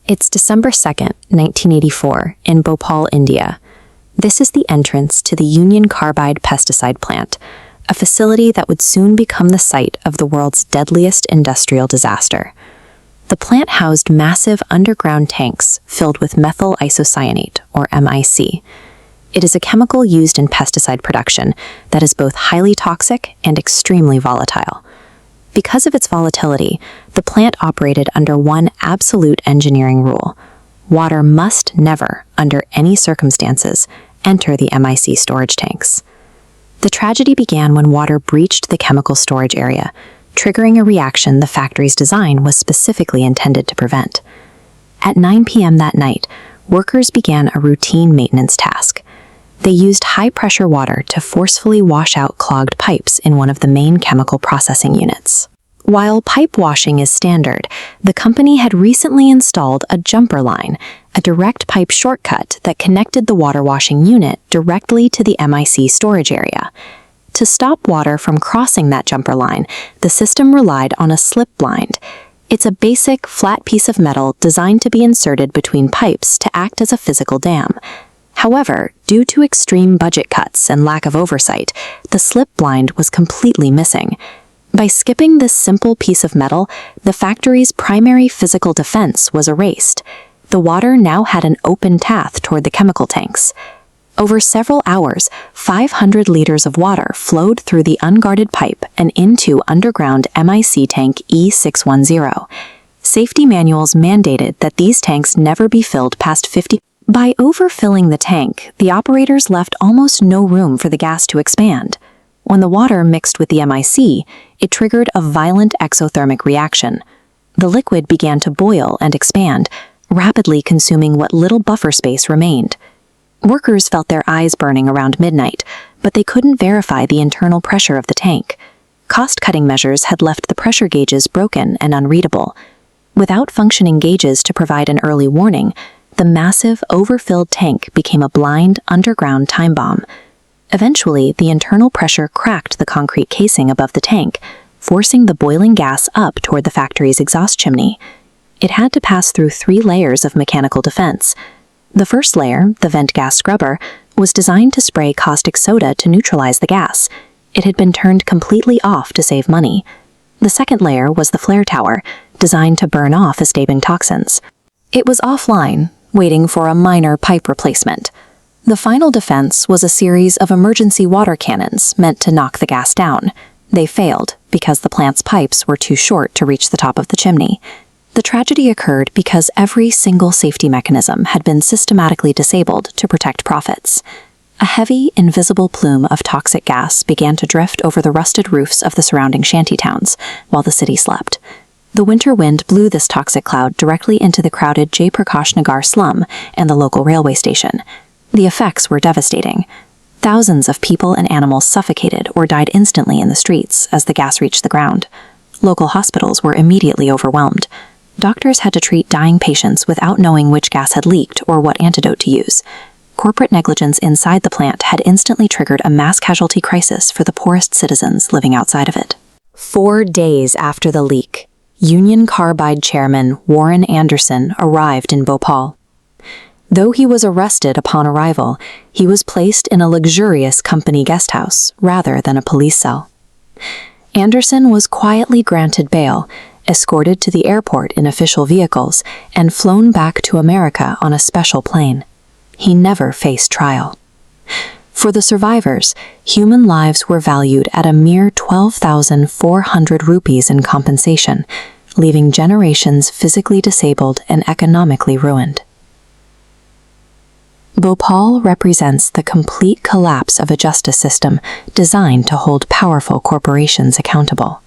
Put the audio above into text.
It's December 2nd, 1984, in Bhopal, India. This is the entrance to the Union Carbide pesticide plant, a facility that would soon become the site of the world's deadliest industrial disaster. The plant housed massive underground tanks filled with methyl isocyanate, or MIC. It is a chemical used in pesticide production that is both highly toxic and extremely volatile. Because of its volatility, the plant operated under one absolute engineering rule: water must never, under any circumstances, enter the MIC storage tanks. The tragedy began when water breached the chemical storage area, triggering a reaction the factory's design was specifically intended to prevent. At 9 p.m. that night, workers began a routine maintenance task. They used high-pressure water to forcefully wash out clogged pipes in one of the main chemical processing units. While pipe washing is standard, the company had recently installed a jumper line, a direct pipe shortcut that connected the water washing unit directly to the MIC storage area. To stop water from crossing that jumper line, the system relied on a slip blind. It's a basic, flat piece of metal designed to be inserted between pipes to act as a physical dam. However, due to extreme budget cuts and lack of oversight, the slip blind was completely missing. By skipping this simple piece of metal, the factory's primary physical defense was erased. The water now had an open path toward the chemical tanks. Over several hours, 500 liters of water flowed through the unguarded pipe and into underground MIC tank E610. Safety manuals mandated that these tanks never be filled past 50. By overfilling the tank, the operators left almost no room for the gas to expand. When the water mixed with the MIC, it triggered a violent exothermic reaction. The liquid began to boil and expand, rapidly consuming what little buffer space remained. Workers felt their eyes burning around midnight, but they couldn't verify the internal pressure of the tank. Cost-cutting measures had left the pressure gauges broken and unreadable. Without functioning gauges to provide an early warning, the massive, overfilled tank became a blind, underground time bomb. Eventually, the internal pressure cracked the concrete casing above the tank, forcing the boiling gas up toward the factory's exhaust chimney. It had to pass through 3 layers of mechanical defense. The first layer, the vent gas scrubber, was designed to spray caustic soda to neutralize the gas. It had been turned completely off to save money. The second layer was the flare tower, designed to burn off escaping toxins. It was offline, waiting for a minor pipe replacement. The final defense was a series of emergency water cannons meant to knock the gas down. They failed because the plant's pipes were too short to reach the top of the chimney. The tragedy occurred because every single safety mechanism had been systematically disabled to protect profits. A heavy, invisible plume of toxic gas began to drift over the rusted roofs of the surrounding shantytowns while the city slept. The winter wind blew this toxic cloud directly into the crowded Jai Prakash Nagar slum and the local railway station. The effects were devastating. Thousands of people and animals suffocated or died instantly in the streets as the gas reached the ground. Local hospitals were immediately overwhelmed. Doctors had to treat dying patients without knowing which gas had leaked or what antidote to use. Corporate negligence inside the plant had instantly triggered a mass casualty crisis for the poorest citizens living outside of it. 4 days after the leak, Union Carbide chairman Warren Anderson arrived in Bhopal. Though he was arrested upon arrival, he was placed in a luxurious company guest house rather than a police cell. Anderson was quietly granted bail, escorted to the airport in official vehicles, and flown back to America on a special plane. He never faced trial. For the survivors, human lives were valued at a mere 12,400 rupees in compensation, leaving generations physically disabled and economically ruined. Bhopal represents the complete collapse of a justice system designed to hold powerful corporations accountable.